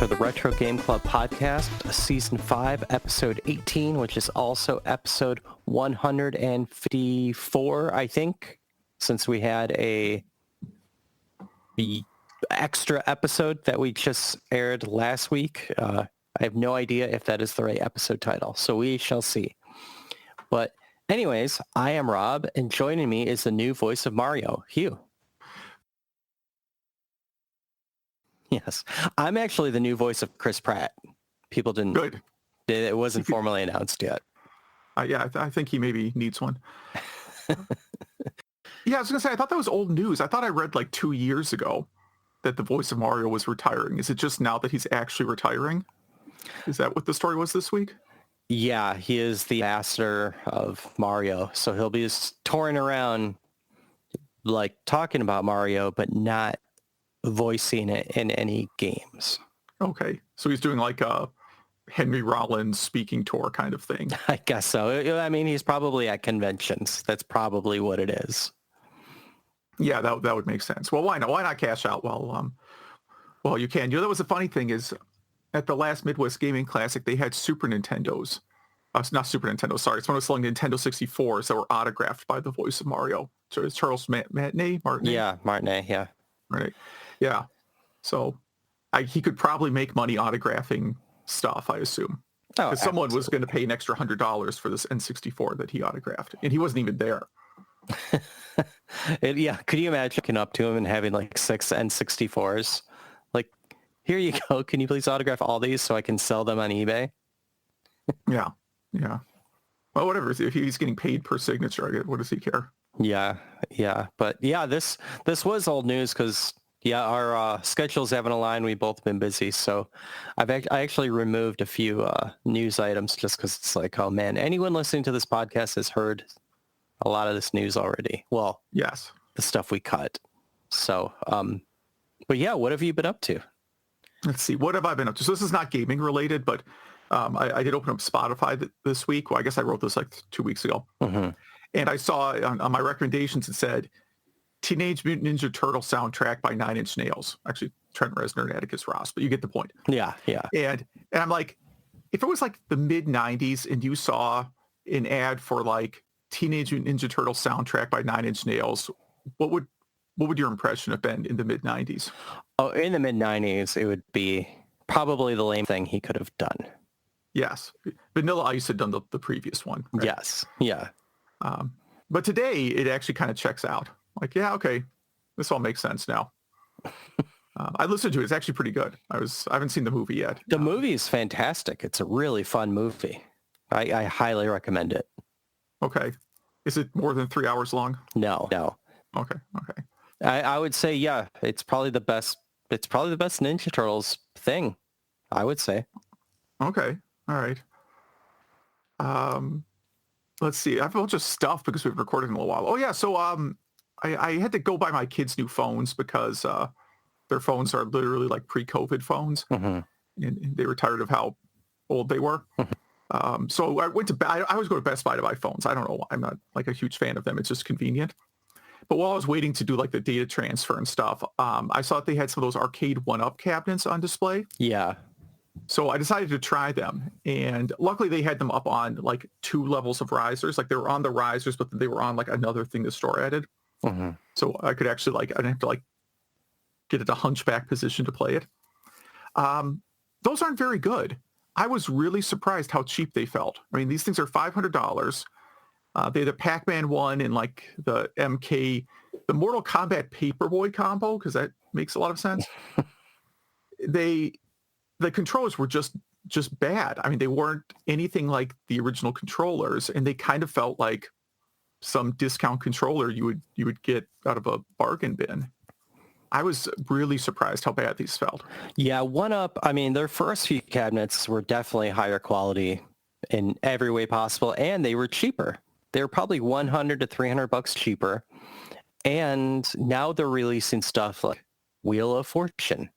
to the Retro Game Club podcast, Season 5, Episode 18, which is also Episode 154, I think, since we had the extra episode that we just aired last week. I have no idea if that is the right episode title, so we shall see. But anyways, I am Rob, and joining me is the new voice of Mario, Hugh. Yes, I'm actually the new voice of Chris Pratt. People didn't. Good. It wasn't formally announced yet. I think he maybe needs one. Yeah, I was gonna say, I thought that was old news. I thought I read like 2 years ago that the voice of Mario was retiring. Is it just now that he's actually retiring? Is that what the story was this week? Yeah, he is the master of Mario, so he'll be just touring around, like talking about Mario, but not voicing it in any games. Okay, so he's doing like a Henry Rollins speaking tour kind of thing. I guess so. I mean, he's probably at conventions. That's probably what it is. Yeah, that would make sense. Well, why not? Why not cash out while you can? You know, that was the funny thing is, at the last Midwest Gaming Classic, they had Super Nintendos. Not Super Nintendo, sorry. It's one of those selling Nintendo 64s that were autographed by the voice of Mario. So it's Charles Martinet? Yeah, Martinet, yeah. Right. Yeah. So he could probably make money autographing stuff, I assume. Because someone was going to pay an extra $100 for this N64 that he autographed. And he wasn't even there. Yeah, could you imagine looking up to him and having like 6 N64s? Like, here you go. Can you please autograph all these so I can sell them on eBay? Yeah. Well, whatever. If he's getting paid per signature, what does he care? Yeah. But yeah, this was old news because, yeah, our schedules haven't aligned. We've both been busy. So I actually removed a few news items just because it's like, oh, man, anyone listening to this podcast has heard a lot of this news already. Well, yes, the stuff we cut. So, but yeah, what have you been up to? Let's see. What have I been up to? So this is not gaming related, but I did open up Spotify this week. Well, I guess I wrote this like 2 weeks ago. Mm-hmm. And I saw on my recommendations, it said Teenage Mutant Ninja Turtle soundtrack by 9 Inch Nails. Actually, Trent Reznor and Atticus Ross, but you get the point. Yeah. And I'm like, if it was like the mid 90s and you saw an ad for like Teenage Mutant Ninja Turtle soundtrack by 9 Inch Nails, what would your impression have been in the mid 90s? Oh, in the mid 90s, it would be probably the lame thing he could have done. Yes. Vanilla Ice had done the previous one. Right? Yes. Yeah. But today it actually kind of checks out. Like, yeah, okay, this all makes sense now. I listened to it. It's actually pretty good. I haven't seen the movie yet. The movie is fantastic. It's a really fun movie. I highly recommend it. Okay. Is it more than 3 hours long? No. Okay. I would say, yeah, it's probably the best Ninja Turtles thing, I would say. Okay. All right. Let's see. I have a bunch of stuff because we've recorded in a little while. Oh yeah. So I had to go buy my kids new phones because their phones are literally like pre-COVID phones, and they were tired of how old they were. So I went to I always go to Best Buy to buy phones. I don't know why. I'm not like a huge fan of them. It's just convenient. But while I was waiting to do like the data transfer and stuff, I saw that they had some of those arcade 1-up cabinets on display. Yeah. So I decided to try them, and luckily they had them up on like 2 levels of risers. Like they were on the risers, but they were on like another thing the store added. So I could actually I didn't have to like get it a hunchback position to play it. Those aren't very good. I was really surprised how cheap they felt. I mean, these things are $500. They had the Pac-Man one and like the MK, the Mortal Kombat Paperboy combo, because that makes a lot of sense. The controllers were just bad. I mean, they weren't anything like the original controllers, and they kind of felt like some discount controller you would get out of a bargain bin. I was really surprised how bad these felt. Yeah, 1-up, I mean, their first few cabinets were definitely higher quality in every way possible, and they were cheaper. They were probably $100 to $300 cheaper. And now they're releasing stuff like Wheel of Fortune.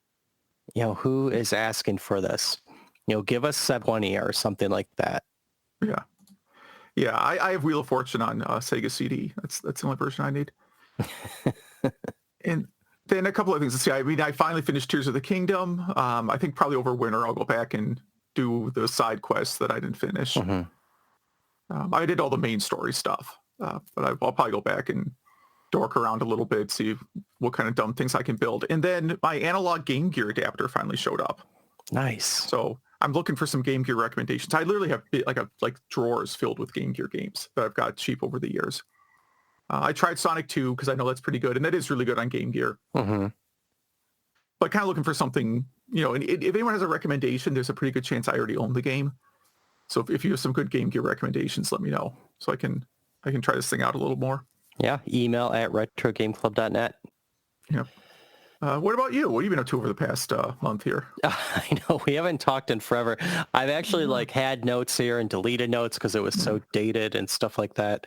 You know, who is asking for this? You know, give us 720 or something like that. Yeah. I have Wheel of Fortune on Sega CD. That's the only version I need. And Then a couple of things. Let's see. I mean, I finally finished Tears of the Kingdom. I think probably over winter I'll go back and do the side quests that I didn't finish. I did all the main story stuff, but I'll probably go back and dork around a little bit, see what kind of dumb things I can build. And then my analog Game Gear adapter finally showed up. Nice. So I'm looking for some Game Gear recommendations. I literally have like drawers filled with Game Gear games that I've got cheap over the years. I tried Sonic 2 because I know that's pretty good, and that is really good on Game Gear. But kind of looking for something, and if anyone has a recommendation, there's a pretty good chance I already own the game. So if you have some good Game Gear recommendations, let me know so I can try this thing out a little more. Yeah, email at retrogameclub.net. Yeah. What about you? What have you been up to over the past month here? I know we haven't talked in forever. I've actually had notes here and deleted notes because it was so dated and stuff like that.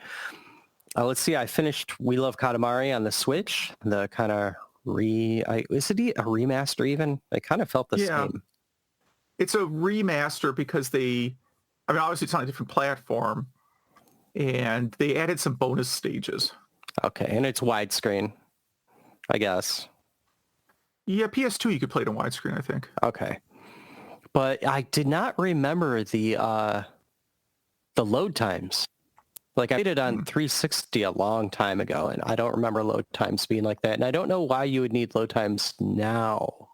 Let's see. I finished We Love Katamari on the Switch. The kind of is it a remaster even? It kind of felt the same. It's a remaster because obviously it's on a different platform, and they added some bonus stages. Okay, and it's widescreen, I guess. Yeah, PS2 you could play it in widescreen, I think. Okay, but I did not remember the load times. Like I played it on 360 a long time ago, and I don't remember load times being like that. And I don't know why you would need load times now.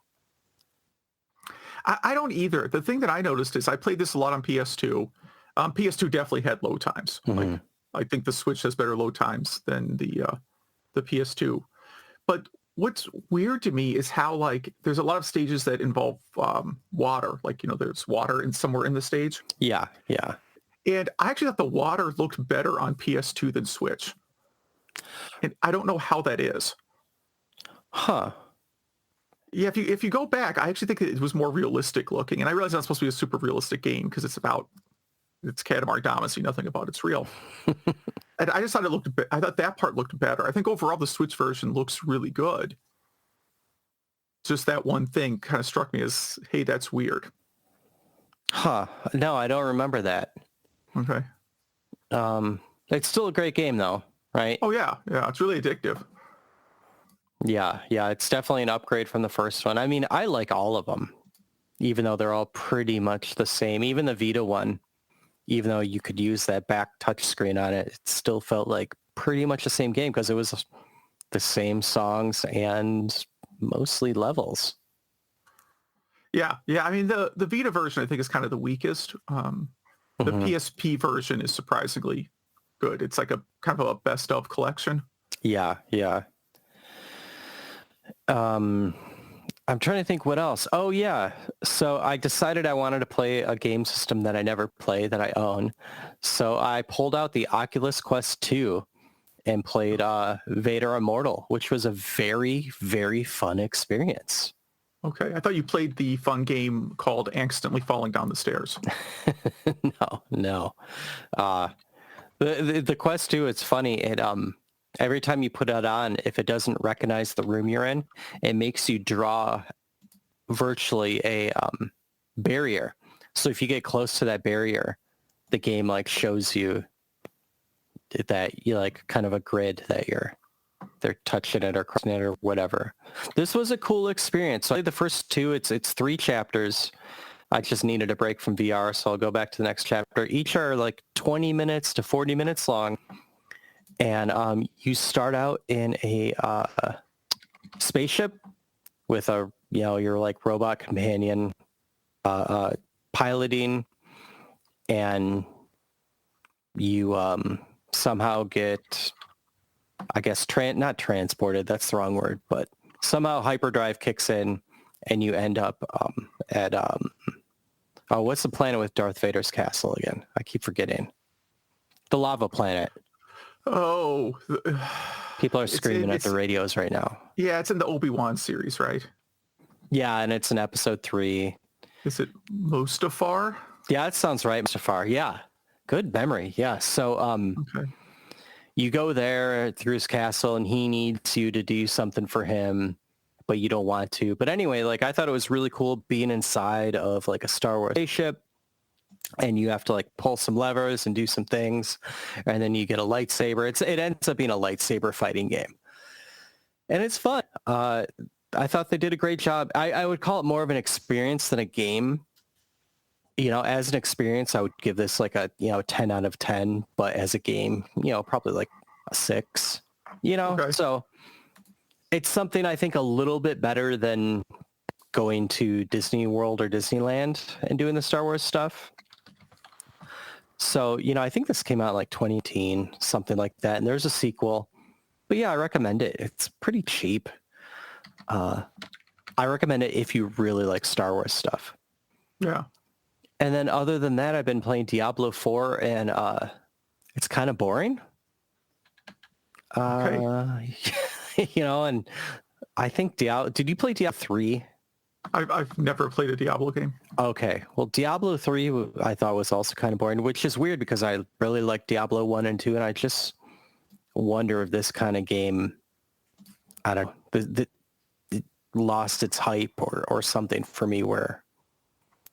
I don't either. The thing that I noticed is I played this a lot on PS2. PS2 definitely had load times. Like I think the Switch has better load times than the PS2. But what's weird to me is how there's a lot of stages that involve water. There's water somewhere in the stage. Yeah. And I actually thought the water looked better on PS2 than Switch. And I don't know how that is. Huh. Yeah, if you go back, I actually think it was more realistic looking. And I realize it's not supposed to be a super realistic game because it's Katamari Damacy, nothing about it's real. And I just thought I thought that part looked better. I think overall the Switch version looks really good. Just that one thing kind of struck me as, hey, that's weird. Huh. No, I don't remember that. Okay. It's still a great game though, right? Oh yeah. Yeah. It's really addictive. Yeah. It's definitely an upgrade from the first one. I mean, I like all of them, even though they're all pretty much the same. Even the Vita one, even though you could use that back touch screen on it, it still felt like pretty much the same game because it was the same songs and mostly levels. Yeah. I mean, the Vita version I think is kind of the weakest. The PSP version is surprisingly good. It's like a kind of a best of collection. Yeah. I'm trying to think what else. Oh yeah. So I decided I wanted to play a game system that I never play that I own. So I pulled out the Oculus Quest 2 and played Vader Immortal, which was a very, very fun experience. Okay. I thought you played the fun game called Accidentally Falling Down the Stairs. No. The Quest 2, it's funny. It every time you put it on, if it doesn't recognize the room you're in, it makes you draw virtually a barrier. So if you get close to that barrier, the game shows you that you kind of a grid that they're touching it or crossing it or whatever. This was a cool experience. So I did the first two. It's 3 chapters. I just needed a break from VR, so I'll go back to the next chapter. Each are 20 minutes to 40 minutes long. And you start out in a spaceship with your robot companion piloting, and you somehow get, I guess, not transported, that's the wrong word, but somehow hyperdrive kicks in and you end up at, what's the planet with Darth Vader's castle again? I keep forgetting. The lava planet. Oh. People are screaming at the radios right now. Yeah, it's in the Obi-Wan series, right? Yeah, and it's in episode 3. Is it Mustafar? Yeah, that sounds right, Mustafar. Yeah. Good memory. Yeah. So okay. You go there through his castle and he needs you to do something for him, but you don't want to. But anyway, I thought it was really cool being inside of a Star Wars spaceship, and you have to pull some levers and do some things, and then you get a lightsaber. It ends up being a lightsaber fighting game. and it's fun. I thought they did a great job. I would call it more of an experience than a game. As an experience, I would give this like a 10 out of 10, but as a game, probably like a 6. Okay. So it's something I think a little bit better than going to Disney World or Disneyland and doing the Star Wars stuff. So, I think this came out like 2018, something like that. And there's a sequel. But yeah, I recommend it. It's pretty cheap. I recommend it if you really like Star Wars stuff. Yeah. And then other than that, I've been playing Diablo 4 and it's kind of boring. Okay. And I think did you play Diablo 3? I've never played a Diablo game. Okay. Well, Diablo 3 I thought was also kind of boring, which is weird because I really like Diablo 1 and 2, and I just wonder if this kind of game, I don't know, it lost its hype or something for me where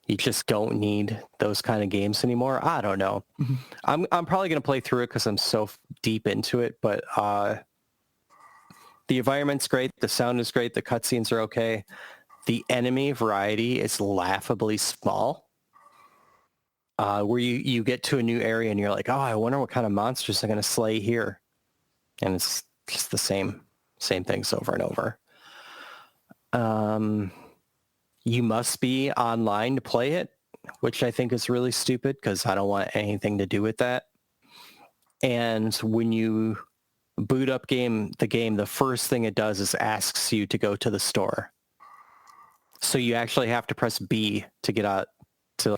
you just don't need those kind of games anymore. I don't know. Mm-hmm. I'm probably going to play through it because I'm so deep into it, but the environment's great. The sound is great. The cutscenes are okay. The enemy variety is laughably small. Where you get to a new area and you're like, oh, I wonder what kind of monsters I'm going to slay here. And it's just the same things over and over. You must be online to play it, which I think is really stupid because I don't want anything to do with that. And when you boot up the game, the first thing it does is asks you to go to the store. So you actually have to press B to get out to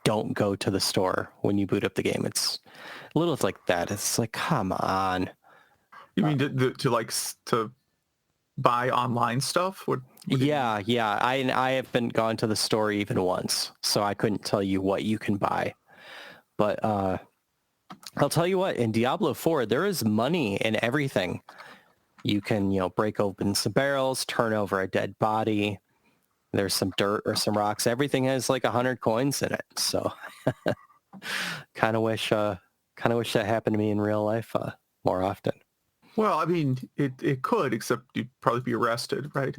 don't go to the store when you boot up the game. It's a little like that. It's like, come on. You mean to buy online stuff? What Yeah. I haven't gone to the store even once, so I couldn't tell you what you can buy. But I'll tell you what, in Diablo 4, there is money in everything. You can, break open some barrels, turn over a dead body. There's some dirt or some rocks. Everything has like 100 coins in it. So kind of wish that happened to me in real life more often. Well, I mean, it could, except you'd probably be arrested, right?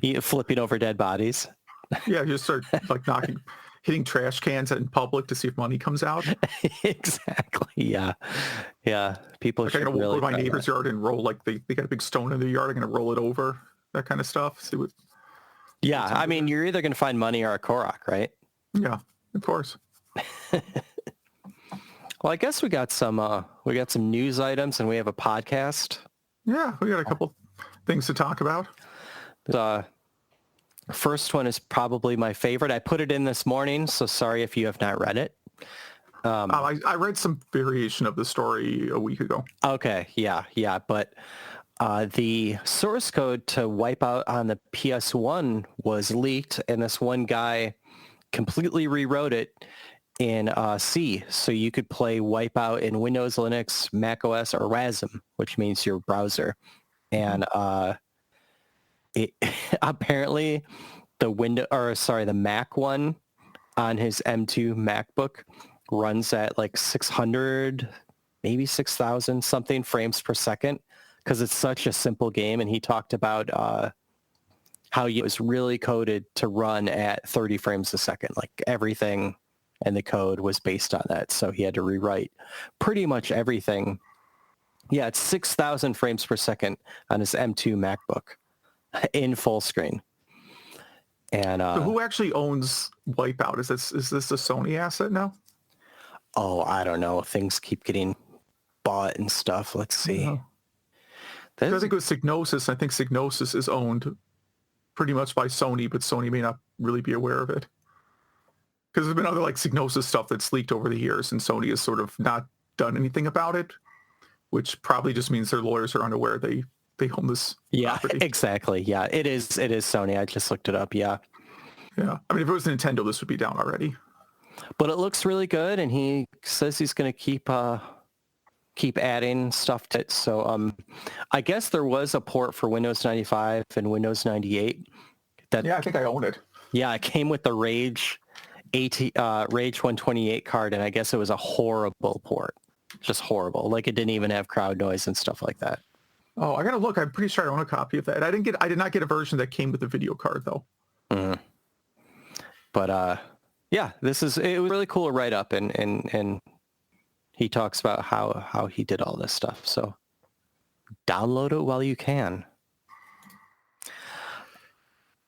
Yeah, flipping over dead bodies. Yeah, you just start like hitting trash cans in public to see if money comes out. Exactly. Yeah. People Like I'm should gonna really go to my try neighbor's that. yard and roll like they got a big stone in their yard. I'm gonna roll it over, that kind of stuff. See what? Yeah, what's I under mean, there. you're either going to find money or a Korok, right? Yeah, of course. Well, I guess we got some news items and we have a podcast. Yeah, we got a couple things to talk about. The first one is probably my favorite. I put it in this morning, so sorry if you have not read it. I read some variation of the story a week ago. Okay, yeah, but the source code to Wipeout on the PS1 was leaked, and this one guy completely rewrote it in C, so you could play Wipeout in Windows, Linux, Mac OS, or RASM, which means your browser. And it apparently the Mac one on his M2 MacBook runs at like 600, maybe 6,000 something frames per second because it's such a simple game. And he talked about how it was really coded to run at 30 frames a second. Like everything in the code was based on that. So he had to rewrite pretty much everything. Yeah, it's 6,000 frames per second on his M2 MacBook in full screen. And So who actually owns Wipeout? Is this a Sony asset now? oh, I don't know. Things keep getting bought and stuff. Let's see. I think it was Psygnosis. I think Psygnosis is owned pretty much by Sony, but Sony may not really be aware of it. Because there's been other like Psygnosis stuff that's leaked over the years, and Sony has sort of not done anything about it, which probably just means their lawyers are unaware they own this property. Exactly. Yeah, it is Sony. I just looked it up. Yeah. Yeah. I mean, if it was Nintendo, this would be down already. But it looks really good, and he says he's going to keep adding stuff to it. So I guess there was a port for Windows 95 and Windows 98. Yeah, I think I own it. Yeah, it came with the Rage 128 card, and I guess it was a horrible port. Just horrible. Like it didn't even have crowd noise and stuff like that. Oh, I gotta look. I'm pretty sure I own a copy of that. I did not get a version that came with a video card though. Mhm. But yeah, it was really cool write up, and he talks about how he did all this stuff. So download it while you can.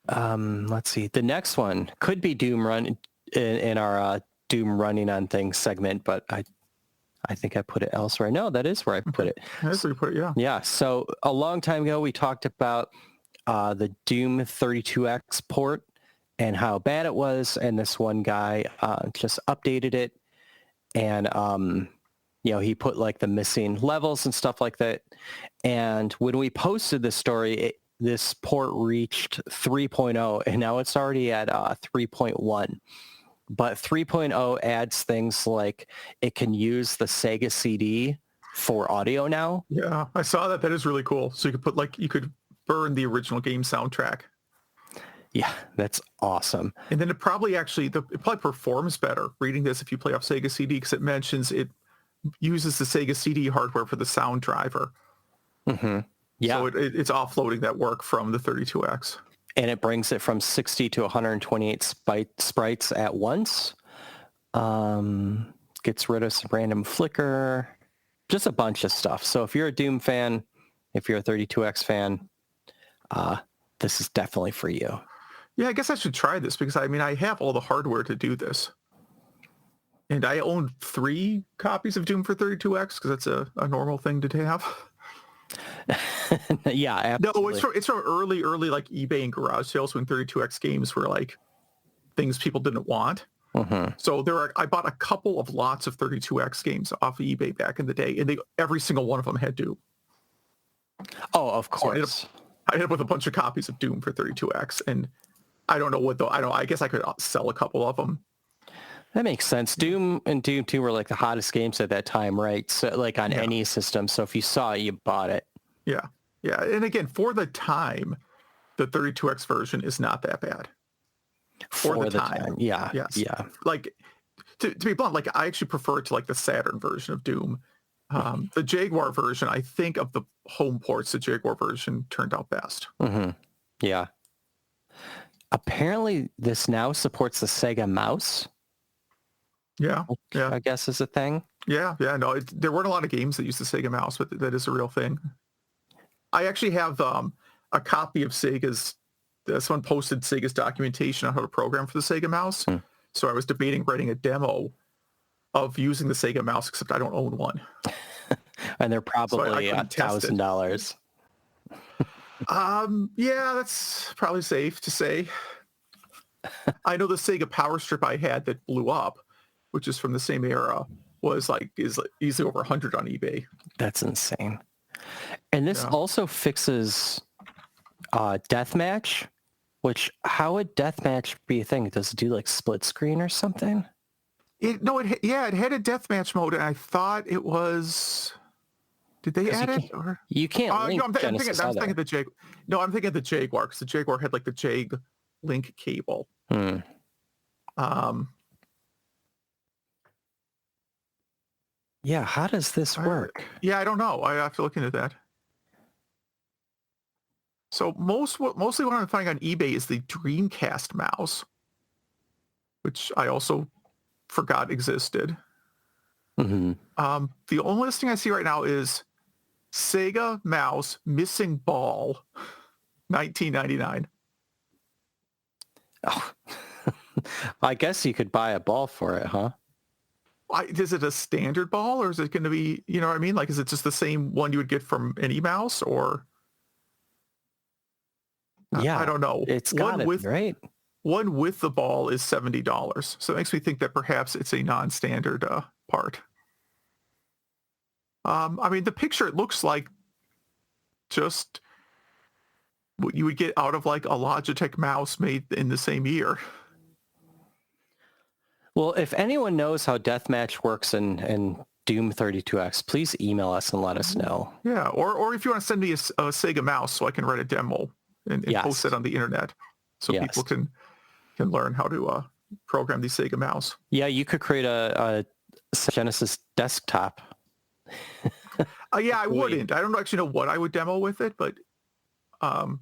Let's see. The next one could be Doom run in our Doom running on things segment, but I think I put it elsewhere. No, that is where I put it. That's where you put it, yeah. Yeah. So a long time ago, we talked about the Doom 32X port and how bad it was. And this one guy just updated it. And, he put like the missing levels and stuff like that. And when we posted this story, this port reached 3.0, and now it's already at 3.1. But 3.0 adds things like it can use the Sega CD for audio now. Yeah, I saw that. That is really cool. So you could you could burn the original game soundtrack. Yeah, that's awesome. And then it probably performs better reading this if you play off Sega CD, because it mentions it uses the Sega CD hardware for the sound driver. Mm-hmm. Yeah. So it's offloading that work from the 32X. And it brings it from 60 to 128 sprites at once. Gets rid of some random flicker. Just a bunch of stuff. So if you're a Doom fan, if you're a 32X fan, this is definitely for you. Yeah, I guess I should try this because, I have all the hardware to do this. And I own 3 copies of Doom for 32X because that's a normal thing to have. Yeah, absolutely. No, it's from early like eBay and garage sales when 32X games were like things people didn't want. Mm-hmm. So I bought a couple of lots of 32X games off of eBay back in the day, and every single one of them had Doom. Oh, of course. So I ended up with a bunch of copies of Doom for 32X, and I don't know what though. I guess I could sell a couple of them. That makes sense. Doom and Doom 2 were like the hottest games at that time, right? So like on any system. So if you saw it, you bought it. Yeah. Yeah. And again, for the time, the 32X version is not that bad. For the time. Yeah. Yes. Yeah. Like to be blunt, like I actually prefer to like the Saturn version of Doom. The Jaguar version, I think of the home ports, the Jaguar version turned out best. Mm-hmm. Yeah. Apparently this now supports the Sega mouse. Yeah, yeah. I guess is a thing. Yeah, yeah. No, there weren't a lot of games that used the Sega mouse, but that is a real thing. I actually have a copy of someone posted Sega's documentation on how to program for the Sega mouse. So I was debating writing a demo of using the Sega mouse, except I don't own one. And they're probably $1,000. Yeah, that's probably safe to say. I know the Sega Power Strip I had that blew up, which is from the same era, is easily over 100 on eBay. That's insane. And this also fixes deathmatch, which how would deathmatch be a thing? Does it do like split screen or something? It had a deathmatch mode, and I thought it was. Did they add it? Or? You can't link I'm thinking the Jaguar. No, I'm thinking of the Jaguar because the Jaguar had like the Jag link cable. Yeah, how does this work? Yeah, I don't know. I have to look into that. So mostly what I'm finding on eBay is the Dreamcast mouse, which I also forgot existed. Mm-hmm. The only listing I see right now is Sega mouse missing ball, 1999. Oh. I guess you could buy a ball for it, huh? Is it a standard ball, or is it going to be, you know what I mean? Like, is it just the same one you would get from any mouse, or? Yeah, I don't know. It's got it, right? One with the ball is $70. So it makes me think that perhaps it's a non-standard part. The picture, it looks like just what you would get out of like a Logitech mouse made in the same year. Well, if anyone knows how deathmatch works in Doom 32X, please email us and let us know. Yeah, or if you want to send me a Sega mouse so I can write a demo and post it on the internet so people can learn how to program the Sega mouse. Yeah, you could create a Genesis desktop. Yeah, I Really? wouldn't. I don't actually know what I would demo with it, but um,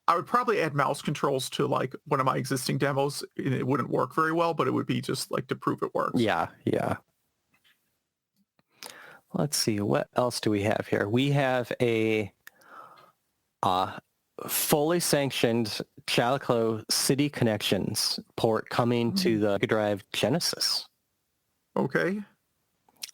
I would probably add mouse controls to like one of my existing demos. And it wouldn't work very well, but it would be just like to prove it works. Yeah, yeah. Let's see, what else do we have here? We have a fully sanctioned Jaleco City Connections port coming to the Mega Drive Genesis. Okay.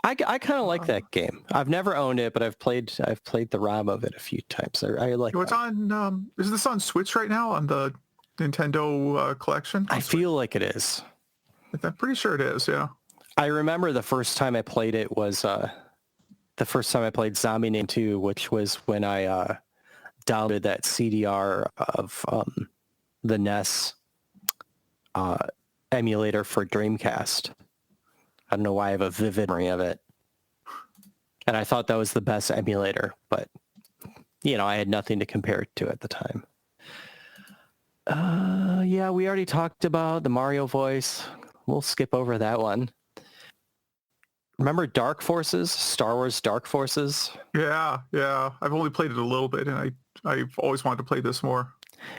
I kind of like that game. I've never owned it, but I've played the ROM of it a few times. I like It's that. on, is this on Switch right now on the Nintendo collection? I feel like it is. I'm pretty sure it is, yeah. I remember the first time I played it was the first time I played Zombie Name 2, which was when I downloaded that CDR of the NES emulator for Dreamcast. I don't know why I have a vivid memory of it. And I thought that was the best emulator, but, I had nothing to compare it to at the time. Yeah, we already talked about the Mario voice. We'll skip over that one. Remember Dark Forces? Star Wars Dark Forces? Yeah. I've only played it a little bit, and I've always wanted to play this more.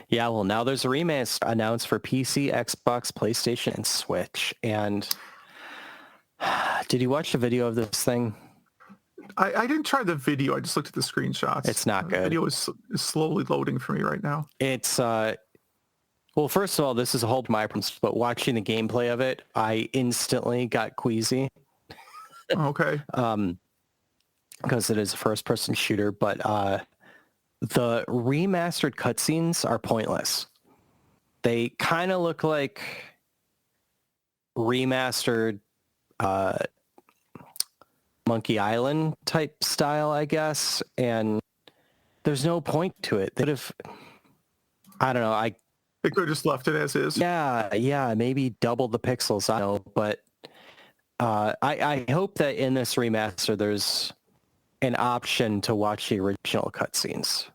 Yeah, well, now there's a remaster announced for PC, Xbox, PlayStation, and Switch. And did you watch the video of this thing? I didn't try the video. I just looked at the screenshots. It's not good. The video is slowly loading for me right now. It's, well, first of all, this is a whole my preference, but watching the gameplay of it, I instantly got queasy. Okay. Because it is a first-person shooter, but the remastered cutscenes are pointless. They kind of look like remastered Monkey Island type style, I guess, and there's no point to it. They could have, I don't know, They could have just left it as is. yeah, maybe double the pixels, I don't know, but I hope that in this remaster there's an option to watch the original cutscenes.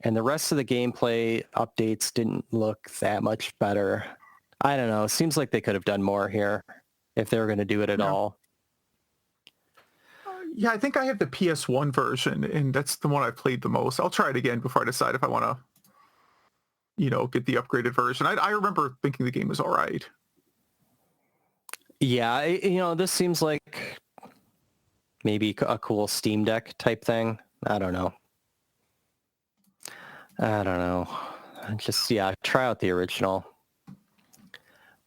And the rest of the gameplay updates didn't look that much better. I don't know. It seems like they could have done more here if they were going to do it at all. Yeah, I think I have the PS1 version, and that's the one I've played the most. I'll try it again before I decide if I want to, get the upgraded version. I remember thinking the game was all right. Yeah, this seems like maybe a cool Steam Deck type thing. I don't know. Just, try out the original.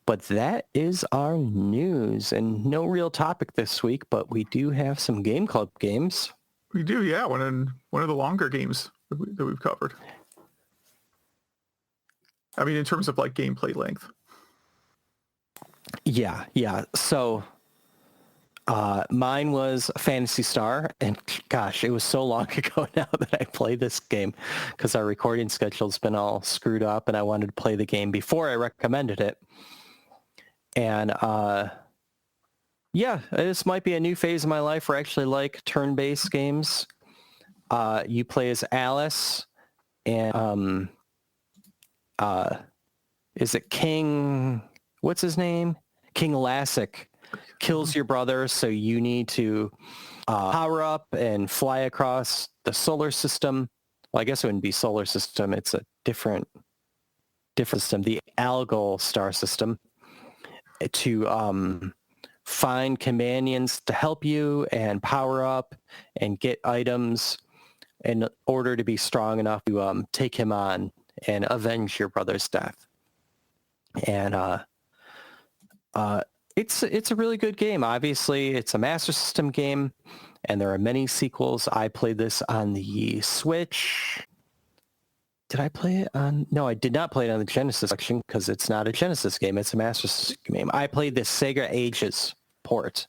But that is our news, and no real topic this week, but we do have some Game Club games. We do, yeah. One of the longer games that we've covered. I mean, in terms of like gameplay length. Yeah. So mine was Phantasy Star, and gosh, it was so long ago now that I played this game because our recording schedule's been all screwed up, and I wanted to play the game before I recommended it. And this might be a new phase of my life where I actually like turn-based games. You play as Alice, and is it King? What's his name? King Lassic kills your brother, so you need to power up and fly across the solar system. Well, I guess it wouldn't be solar system. It's a different system, the Algol star system, to find companions to help you and power up and get items in order to be strong enough to take him on and avenge your brother's death. And it's a really good game. Obviously, it's a Master System game, and there are many sequels. I played this on the Switch. Did I play it on? No, I did not play it on the Genesis section because it's not a Genesis game. It's a Master System game. I played the Sega Ages port,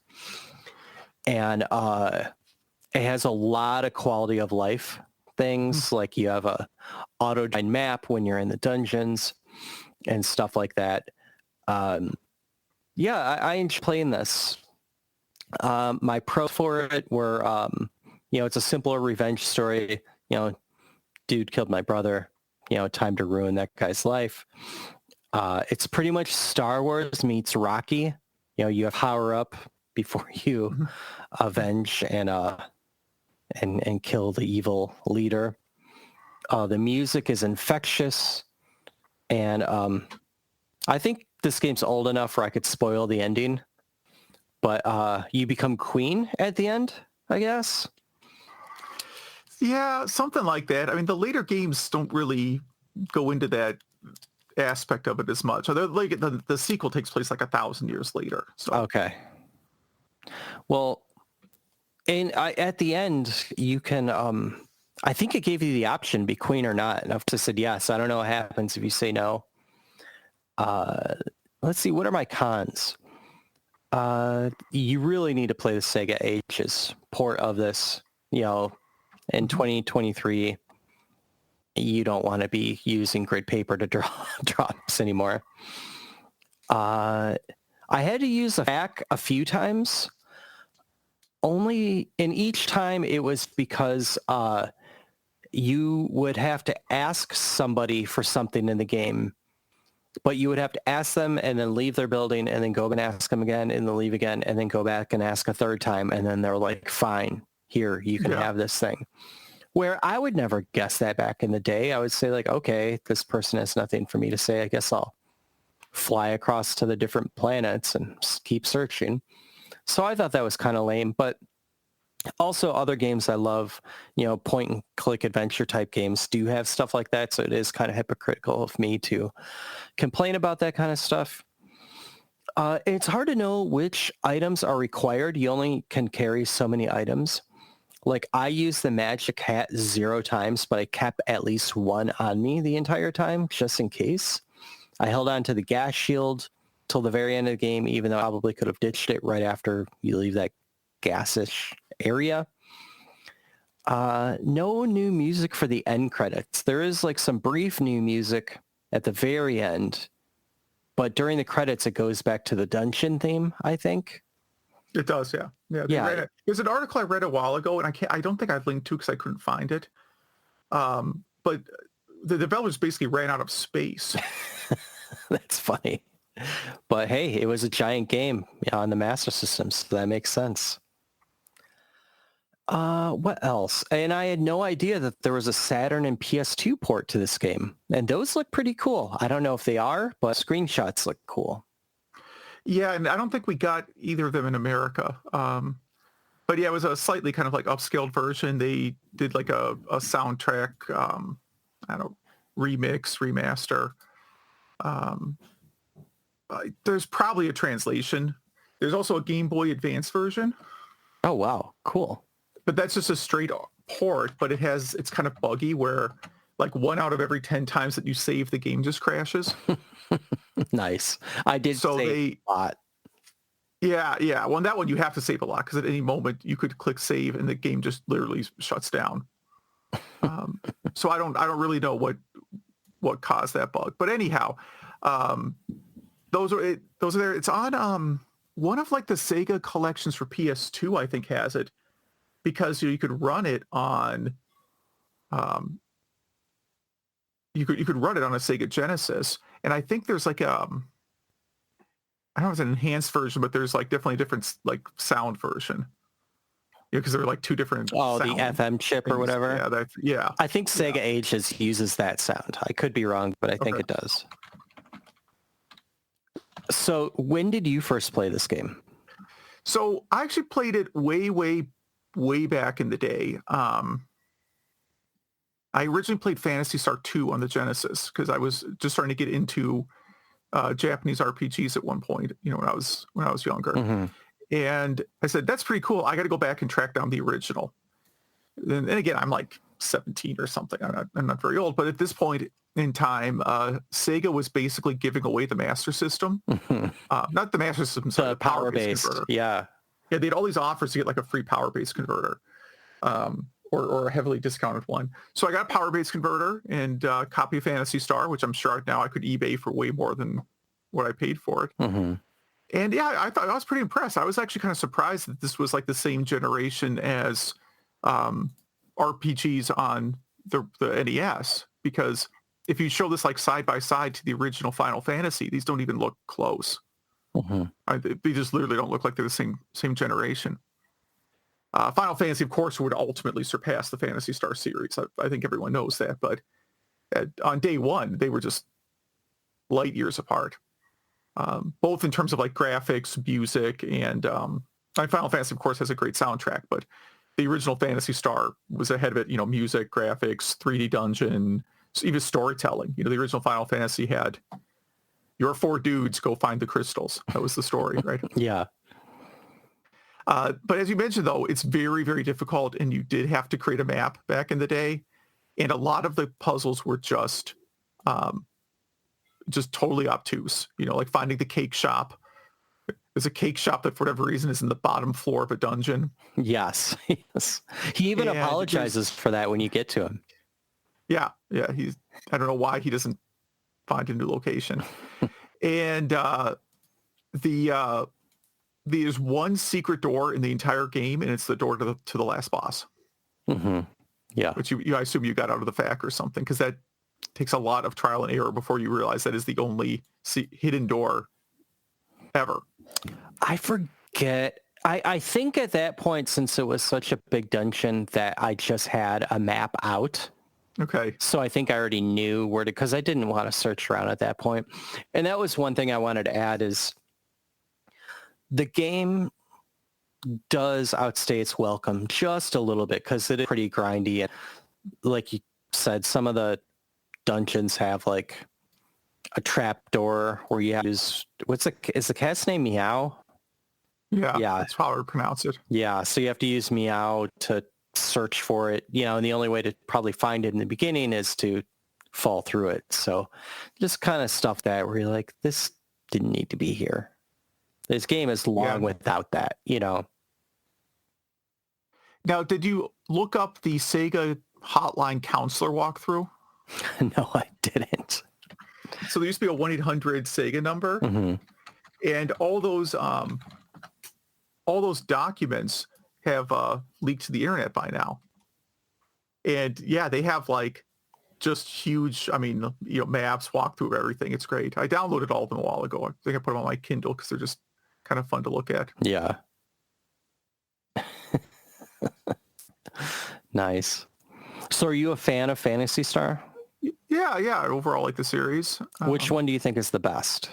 and it has a lot of quality of life things, like you have a auto-design map when you're in the dungeons and stuff like that. I enjoy playing this. My pros for it were, it's a simpler revenge story. Dude killed my brother, time to ruin that guy's life. It's pretty much Star Wars meets Rocky. You have power up before you avenge and and kill the evil leader. The music is infectious, and I think this game's old enough where I could spoil the ending, but you become queen at the end, I guess. Yeah, something like that. I mean, the later games don't really go into that aspect of it as much. Like the sequel takes place like 1,000 years later. So Okay. Well, and at the end, you can, I think it gave you the option, be queen or not. And I've just said yes. I don't know what happens if you say no. Let's see, what are my cons? You really need to play the Sega Ages port of this, in 2023. You don't want to be using grid paper to draw drops anymore. I had to use the FAQ a few times. Only in each time it was because you would have to ask somebody for something in the game, but you would have to ask them and then leave their building and then go and ask them again and then leave again and then go back and ask a third time. And then they're like, fine, here, you can have this thing. Where I would never guess that back in the day. I would say like, okay, this person has nothing for me to say. I guess I'll fly across to the different planets and keep searching. So I thought that was kind of lame, but also other games I love, point and click adventure type games do have stuff like that. So it is kind of hypocritical of me to complain about that kind of stuff. It's hard to know which items are required. You only can carry so many items. Like I used the magic hat 0 times, but I kept at least one on me the entire time, just in case. I held on to the gas shield till the very end of the game, even though I probably could have ditched it right after you leave that gasish area. No new music for the end credits. There is like some brief new music at the very end, but during the credits, it goes back to the dungeon theme, I think. It does, yeah. Yeah. There's an article I read a while ago, and I don't think I've linked to because I couldn't find it. But the developers basically ran out of space. That's funny. But hey, it was a giant game on the Master System, so that makes sense. What else? And I had no idea that there was a Saturn and PS2 port to this game. And those look pretty cool. I don't know if they are, but screenshots look cool. Yeah, and I don't think we got either of them in America. But yeah, it was a slightly kind of like upscaled version. They did like a soundtrack, remix, remaster. There's probably a translation. There's also a Game Boy Advance version. Oh, wow. Cool. But that's just a straight port, but it's kind of buggy where like 1 out of every 10 times that you save, the game just crashes. Nice. I did save a lot. Yeah. Well, on that one, you have to save a lot because at any moment you could click save and the game just literally shuts down. So I don't really know what caused that bug. But anyhow, those are there. It's on one of like the Sega collections for PS2, I think, has it, because you could run it on you could run it on a Sega Genesis, and I think there's like I don't know if it's an enhanced version, but there's like definitely a different like sound version. Yeah, because there are like 2 different. Oh, the FM chip things. Or whatever. Yeah. I think Sega Ages uses that sound. I could be wrong, but I think it does. So when did you first play this game? So I actually played it way back in the day. I originally played Phantasy Star 2 on the Genesis because I was just starting to get into Japanese RPGs at one point, when I was younger. Mm-hmm. And I said, that's pretty cool. I got to go back and track down the original. And again, I'm like 17 or something. I'm not very old, but at this point in time, Sega was basically giving away the Master System. Not the Master System, sorry, the power-based converter. Yeah, they had all these offers to get like a free power-based converter, or a heavily discounted one. So I got a power-based converter and a copy of Phantasy Star, which I'm sure now I could eBay for way more than what I paid for it. Mm-hmm. And yeah, I was pretty impressed. I was actually kind of surprised that this was like the same generation as RPGs on the NES, because if you show this like side by side to the original Final Fantasy, these don't even look close. Mm-hmm. They just literally don't look like they're the same generation. Final Fantasy, of course, would ultimately surpass the Phantasy Star series. I think everyone knows that, but on day one, they were just light years apart, both in terms of like graphics, music, and Final Fantasy, of course, has a great soundtrack, but the original Phantasy Star was ahead of it. Music, graphics, 3D dungeon, even storytelling. The original Final Fantasy had your 4 dudes go find the crystals. That was the story, right? Yeah. But as you mentioned, though, it's very, very difficult, and you did have to create a map back in the day, and a lot of the puzzles were just totally obtuse. Like finding the cake shop. There's a cake shop that, for whatever reason, is in the bottom floor of a dungeon. Yes. Yes. He even apologizes for that when you get to him. Yeah. I don't know why he doesn't find a new location. And there's one secret door in the entire game, and it's the door to the last boss. Mm-hmm. Yeah. Which I assume you got out of the FAQ or something, because that takes a lot of trial and error before you realize that is the only hidden door ever. I forget. I think at that point, since it was such a big dungeon, that I just had a map out. Okay. So I think I already knew where to, because I didn't want to search around at that point. And that was one thing I wanted to add is the game does outstay its welcome just a little bit, because it is pretty grindy. And like you said, some of the dungeons have like a trap door where you have to use, is the cat's name Meow? Yeah. That's how I would pronounce it. Yeah. So you have to use Meow to search for it, and the only way to probably find it in the beginning is to fall through it. So just kind of stuff that where you're like, this didn't need to be here. This game is long without that, Now, did you look up the Sega hotline counselor walkthrough? No, I didn't. So there used to be a 1-800 Sega number, and all those documents have leaked to the internet by now. And yeah, they have like just huge, maps, walkthrough of everything. It's great. I downloaded all of them a while ago. I think I put them on my Kindle because they're just kind of fun to look at. Yeah. Nice. So are you a fan of Phantasy Star? Yeah. I overall like the series. Which one do you think is the best?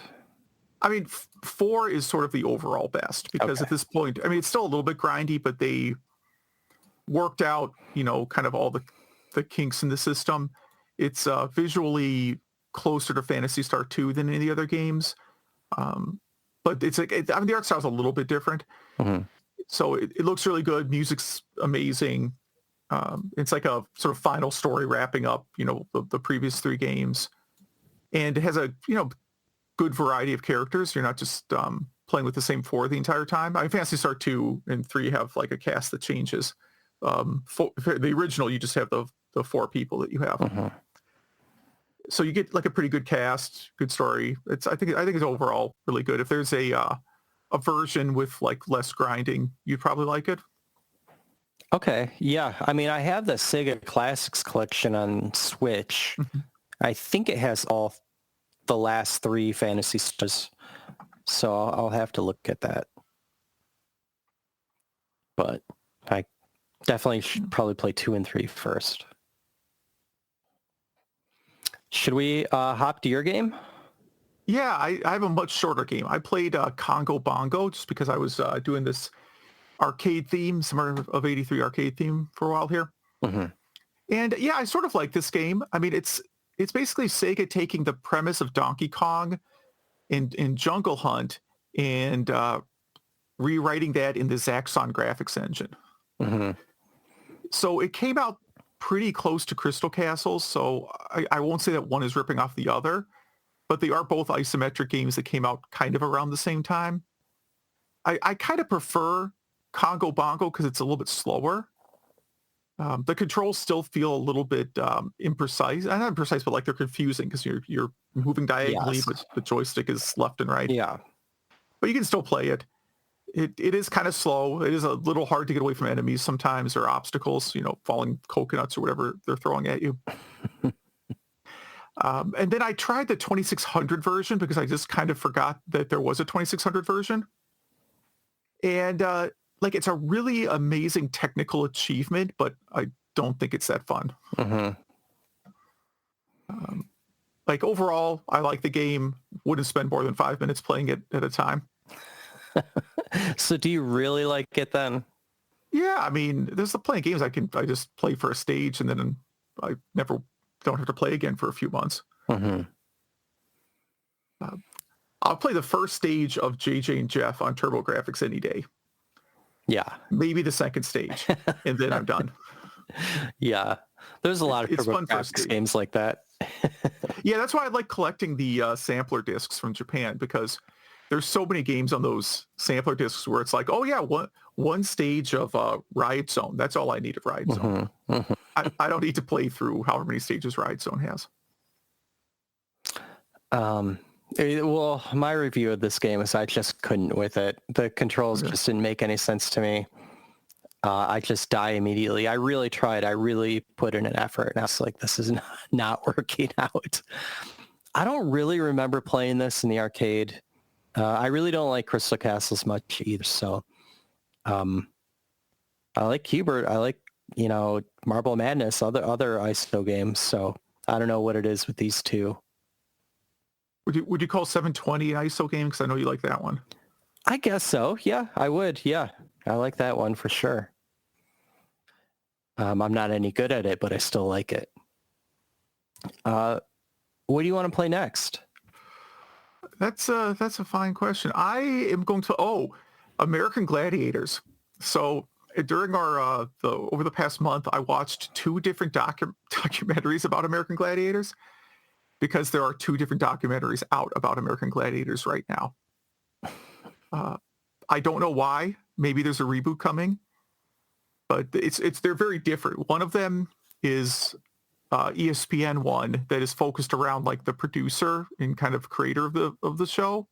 4 is sort of the overall best, because at this point, it's still a little bit grindy, but they worked out, kind of all the kinks in the system. It's visually closer to Phantasy Star 2 than any of the other games. But it's like, the art style is a little bit different. So it looks really good. Music's amazing. It's like a sort of final story wrapping up, the previous 3 games. And it has a, good variety of characters. You're not just playing with the same 4 the entire time. Phantasy Star 2 and 3 have like a cast that changes. The original, you just have the 4 people that you have. So you get like a pretty good cast, good story. I think it's overall really good. If there's a version with like less grinding, you'd probably like it. Okay. Yeah. I have the Sega Classics collection on Switch. I think it has all the last 3 Phantasy Stars. So I'll have to look at that. But I definitely should probably play 2 and 3 first. Should we hop to your game? Yeah, I have a much shorter game. I played Congo Bongo just because I was doing this arcade theme, Summer of 83 arcade theme for a while here. And yeah, I sort of like this game. It's basically Sega taking the premise of Donkey Kong and Jungle Hunt and rewriting that in the Zaxxon graphics engine. So it came out pretty close to Crystal Castles, so I won't say that one is ripping off the other, but they are both isometric games that came out kind of around the same time. I kind of prefer Congo Bongo because it's a little bit slower. The controls still feel a little bit imprecise. Not imprecise, but like they're confusing because you're moving diagonally, but the joystick is left and right. Yeah. But you can still play it. It is kind of slow. It is a little hard to get away from enemies sometimes, or obstacles, falling coconuts or whatever they're throwing at you. And then I tried the 2600 version because I just kind of forgot that there was a 2600 version. And like it's a really amazing technical achievement, but I don't think it's that fun. Like overall, I like the game. Wouldn't spend more than 5 minutes playing it at a time. So do you really like it then? Yeah, I mean, there's plenty of games I just play for a stage and then I never don't have to play again for a few months. I'll play the first stage of JJ and Jeff on TurboGrafx any day. Yeah. Maybe the second stage, and then I'm done. Yeah. There's a lot of TurboGrafx games like that. Yeah, that's why I like collecting the sampler discs from Japan, because there's so many games on those sampler discs where it's like, oh yeah, one stage of Riot Zone. That's all I need of Riot Zone. I don't need to play through however many stages Riot Zone has. Well, my review of this game is I just couldn't with it. The controls just didn't make any sense to me. I just die immediately. I really tried. I really put in an effort, and I was like, this is not working out. I don't really remember playing this in the arcade. I really don't like Crystal Castles much either. So I like Hubert. I like, Marble Madness, other ISO games. So I don't know what it is with these two. Would you call 720 an ISO game? Because I know you like that one. I guess so. Yeah, I would. Yeah, I like that one for sure. I'm not any good at it, but I still like it. What do you want to play next? That's a fine question. I am going to American Gladiators. So during our over the past month, I watched 2 different documentaries about American Gladiators, because there are 2 different documentaries out about American Gladiators right now. I don't know why. Maybe there's a reboot coming, but they're very different. One of them is ESPN one that is focused around like the producer and kind of creator of the show.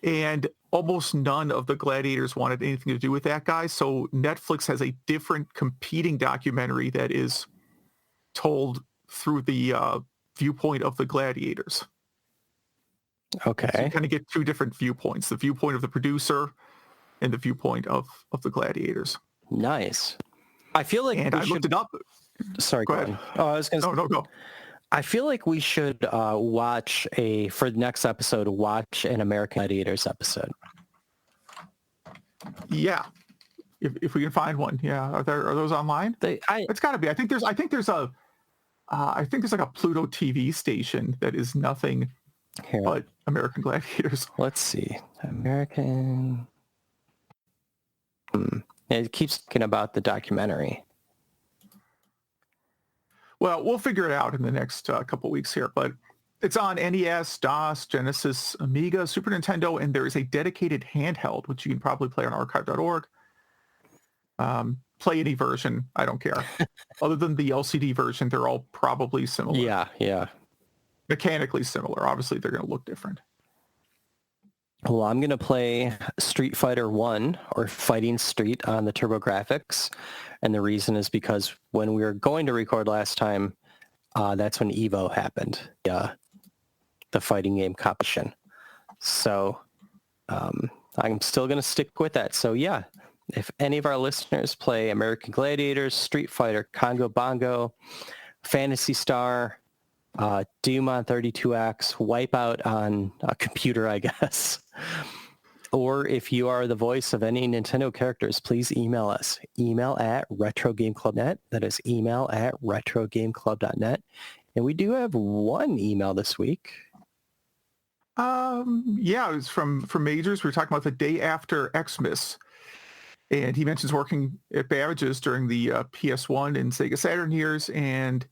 And almost none of the Gladiators wanted anything to do with that guy. So Netflix has a different competing documentary that is told through the viewpoint of the Gladiators. Okay. So you kind of get 2 different viewpoints, the viewpoint of the producer and the viewpoint of the Gladiators. Nice. I feel like looked it up. Sorry, go ahead. Oh, I was going to No, go. I feel like we should for the next episode, watch an American Gladiators episode. Yeah. If we can find one. Yeah. Are those online? It's got to be. I think there's like a Pluto TV station that is nothing but American Gladiators. Let's see. American. It keeps talking about the documentary. Well, we'll figure it out in the next couple weeks here, but it's on NES, DOS, Genesis, Amiga, Super Nintendo, and there is a dedicated handheld, which you can probably play on archive.org. Play any version. I don't care. Other than the LCD version, they're all probably similar. Yeah. Mechanically similar. Obviously, they're going to look different. Well, I'm going to play Street Fighter 1 or Fighting Street on the TurboGrafx. And the reason is because when we were going to record last time, that's when Evo happened, the fighting game competition. So I'm still going to stick with that. So yeah, if any of our listeners play American Gladiators, Street Fighter, Congo Bongo, Phantasy Star, Doom on 32X, Wipeout on a computer, I guess. Or if you are the voice of any Nintendo characters, please email us. Email at retrogameclub.net. That is email at retrogameclub.net. And we do have one email this week. Yeah, it was from Majors. We were talking about the day after Xmas. And he mentions working at Babbage's during the PS1 and Sega Saturn years, and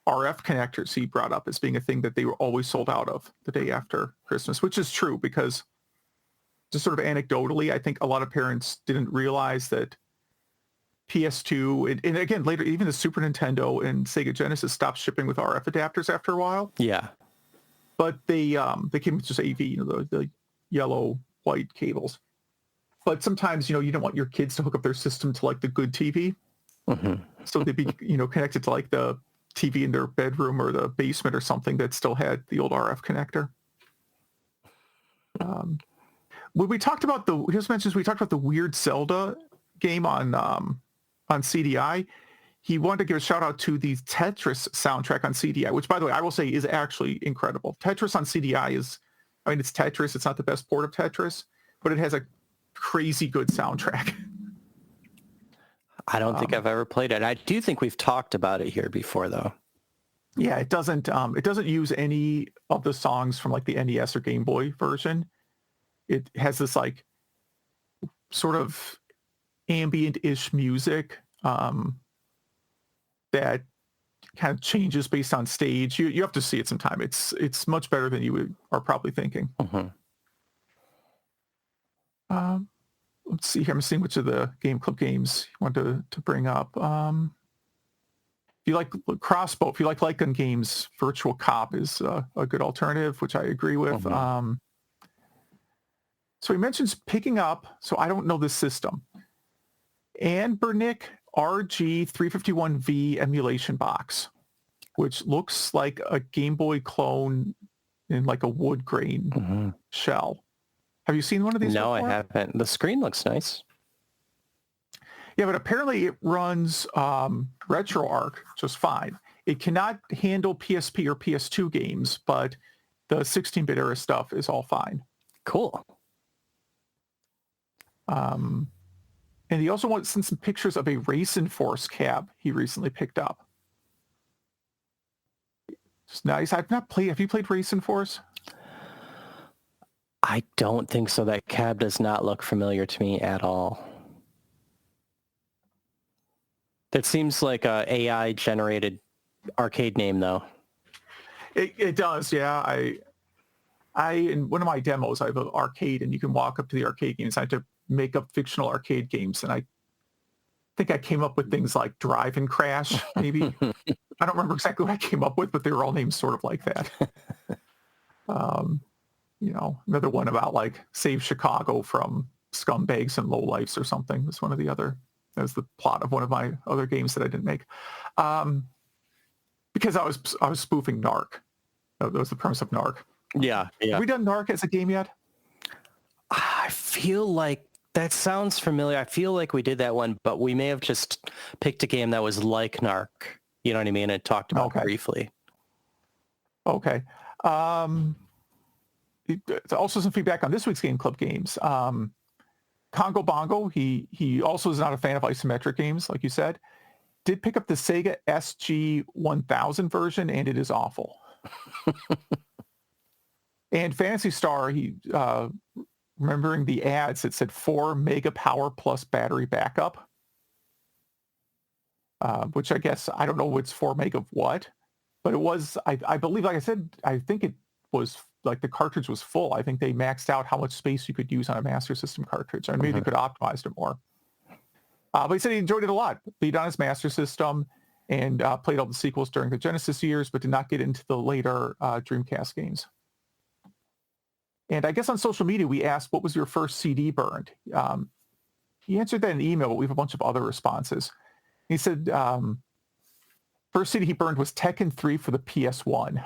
RF connectors he brought up as being a thing that they were always sold out of the day after Christmas, which is true, because just sort of anecdotally, I think a lot of parents didn't realize that PS2 and again later even the Super Nintendo and Sega Genesis stopped shipping with RF adapters after a while. Yeah, but they came with just AV, the yellow white cables. But sometimes you don't want your kids to hook up their system to like the good TV, so they'd be connected to like the TV in their bedroom or the basement or something that still had the old RF connector. when we talked about the, he just mentions we talked about the weird Zelda game on CDI. He wanted to give a shout out to the Tetris soundtrack on CDI, which, by the way, I will say is actually incredible. Tetris on CDI is, I mean, it's Tetris. It's not the best port of Tetris, but it has a crazy good soundtrack. I don't think I've ever played it. I do think we've talked about it here before, though. Yeah, it doesn't use any of the songs from like the NES or Game Boy version. It has this like sort of ambient-ish music that kind of changes based on stage. You have to see it sometime. It's much better than you are probably thinking. Let's see here. I'm seeing which of the Game Club games you want to bring up. If you like Crossbow, if you like light gun games, Virtual Cop is a good alternative, which I agree with. So he mentions picking up, so I don't know this system, Anbernic RG351V emulation box, which looks like a Game Boy clone in like a wood grain shell. Have you seen one of these No, before? I haven't. The screen looks nice. Yeah, but apparently it runs RetroArch just fine. It cannot handle PSP or PS2 games, but the 16-bit era stuff is all fine. Cool. And he also wants to send some pictures of a Racing Force cab he recently picked up. It's nice. Have you played Racing Force? I don't think so. That cab does not look familiar to me at all. That seems like a AI-generated arcade name, though. It does, yeah. I in one of my demos, I have an arcade, and you can walk up to the arcade games. I had to make up fictional arcade games, and I think I came up with things like Drive and Crash, maybe. I don't remember exactly what I came up with, but they were all named sort of like that. Another one about like Save Chicago from Scumbags and Lowlifes or something was one of the other. That was the plot of one of my other games that I didn't make, because I was spoofing Narc. That was the premise of Narc. Yeah. Have we done Narc as a game yet? I feel like that sounds familiar. I feel like we did that one, but we may have just picked a game that was like Narc. You know what I mean? And talked about it briefly. Okay. Also some feedback on this week's Game Club games. Congo Bongo, he also is not a fan of isometric games, like you said. Did pick up the Sega SG-1000 version, and it is awful. And Phantasy Star, he remembering the ads, it said 4 mega power plus battery backup, which I guess, I don't know what's 4 meg of what, but it was, I believe, like I said, I think it was like the cartridge was full. I think they maxed out how much space you could use on a Master System cartridge. I mean, maybe they could have optimized it more. But he said he enjoyed it a lot. Beat on his Master System and played all the sequels during the Genesis years, but did not get into the later Dreamcast games. And I guess on social media, we asked, what was your first CD burned? He answered that in the email, but we have a bunch of other responses. He said, first CD he burned was Tekken 3 for the PS1.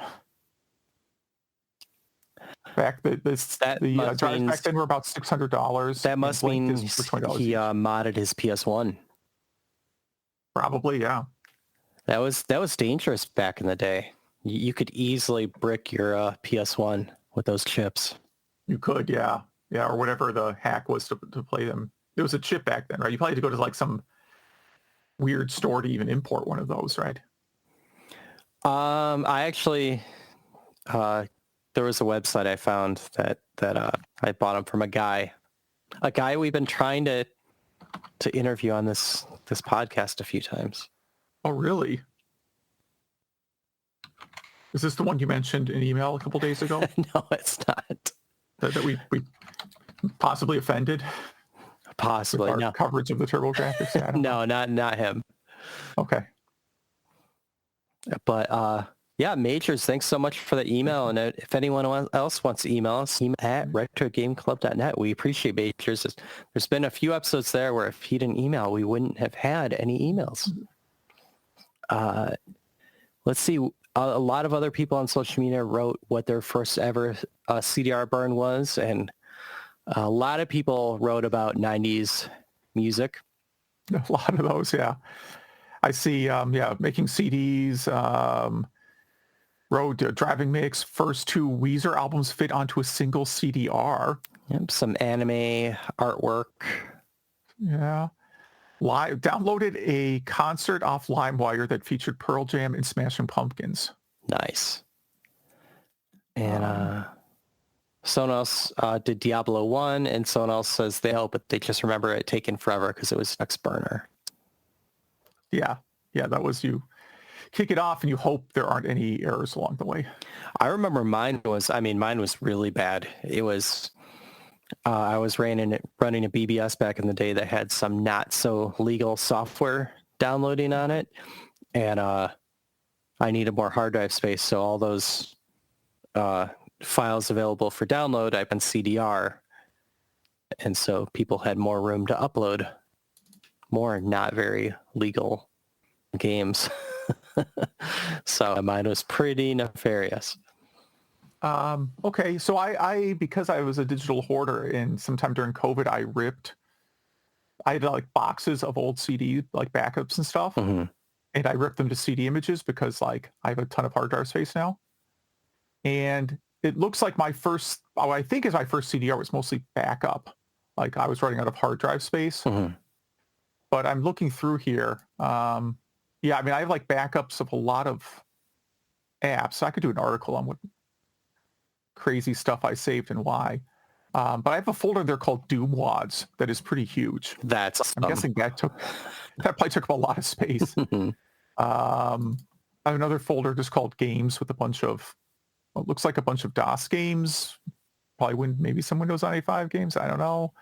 Back the drives back then were about $600. That must mean he modded his PS1. Probably, yeah. That was dangerous back in the day. You could easily brick your PS1 with those chips. You could, yeah, or whatever the hack was to play them. There was a chip back then, right? You probably had to go to like some weird store to even import one of those, right? I actually. There was a website I found that I bought them from a guy we've been trying to interview on this podcast a few times. Oh, really? Is this the one you mentioned in email a couple days ago? No, it's not. That we possibly offended? Possibly, with our no. coverage of the TurboGrafx? Yeah, no, not him. Okay. But yeah, Majors, thanks so much for the email. And if anyone else wants to email us, email at retrogameclub.net. We appreciate Majors. There's been a few episodes there where if he didn't email, we wouldn't have had any emails. Let's see. A lot of other people on social media wrote what their first ever CDR burn was. And A lot of people wrote about 90s music. A lot of those, yeah. I see, making CDs, road driving mix, first 2 Weezer albums fit onto a single CDR. Yep, some anime artwork. Yeah. Downloaded a concert off LimeWire that featured Pearl Jam and Smashing Pumpkins. Nice. And someone else did Diablo 1, and someone else says but they just remember it taking forever because it was next burner. Yeah, that was you kick it off and you hope there aren't any errors along the way. I remember mine was really bad. It was, I was running a BBS back in the day that had some not so legal software downloading on it. And I needed more hard drive space. So all those files available for download, I've been CDR. And so people had more room to upload more not very legal games. So mine was pretty nefarious. Okay, so I because I was a digital hoarder, and sometime during COVID I had like boxes of old CD like backups and stuff, and I ripped them to CD images because like I have a ton of hard drive space now, and it looks like my first CDR was mostly backup, like I was running out of hard drive space. But I'm looking through here. I mean, I have like backups of a lot of apps. So I could do an article on what crazy stuff I saved and why. But I have a folder there called Doom Wads that is pretty huge. I'm guessing that probably took up a lot of space. I have another folder just called Games with a bunch of what looks like a bunch of DOS games. Probably maybe some Windows 95 games. I don't know.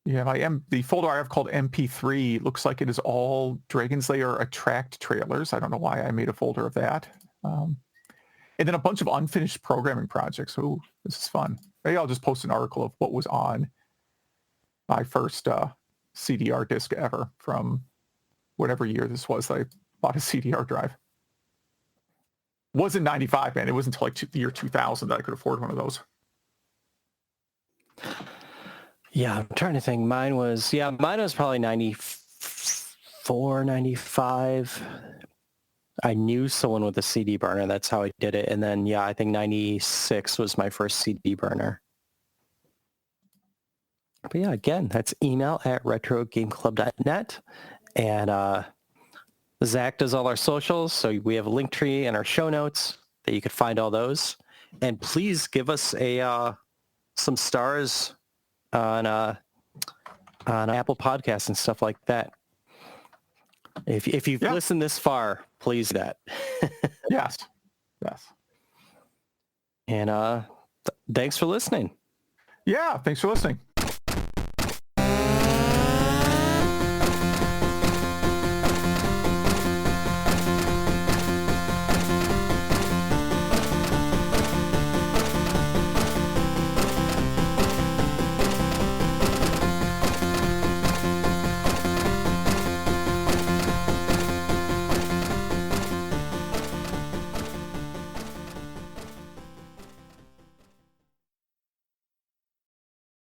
The folder I have called MP3 looks like it is all Dragon's Lair Attract trailers. I don't know why I made a folder of that. And then a bunch of unfinished programming projects. Oh, this is fun. Maybe I'll just post an article of what was on my first CDR disk ever from whatever year this was that I bought a CDR drive. It wasn't 95, man. It wasn't until like the year 2000 that I could afford one of those. Yeah, I'm trying to think. Mine was probably 94, 95. I knew someone with a CD burner. That's how I did it. And then, I think 96 was my first CD burner. But again, that's email@retrogameclub.net. And Zach does all our socials. So we have a link tree in our show notes that you could find all those. And please give us some stars on Apple Podcasts and stuff like that. If you've listened this far, please do that. Yes. And thanks for listening. Yeah, thanks for listening.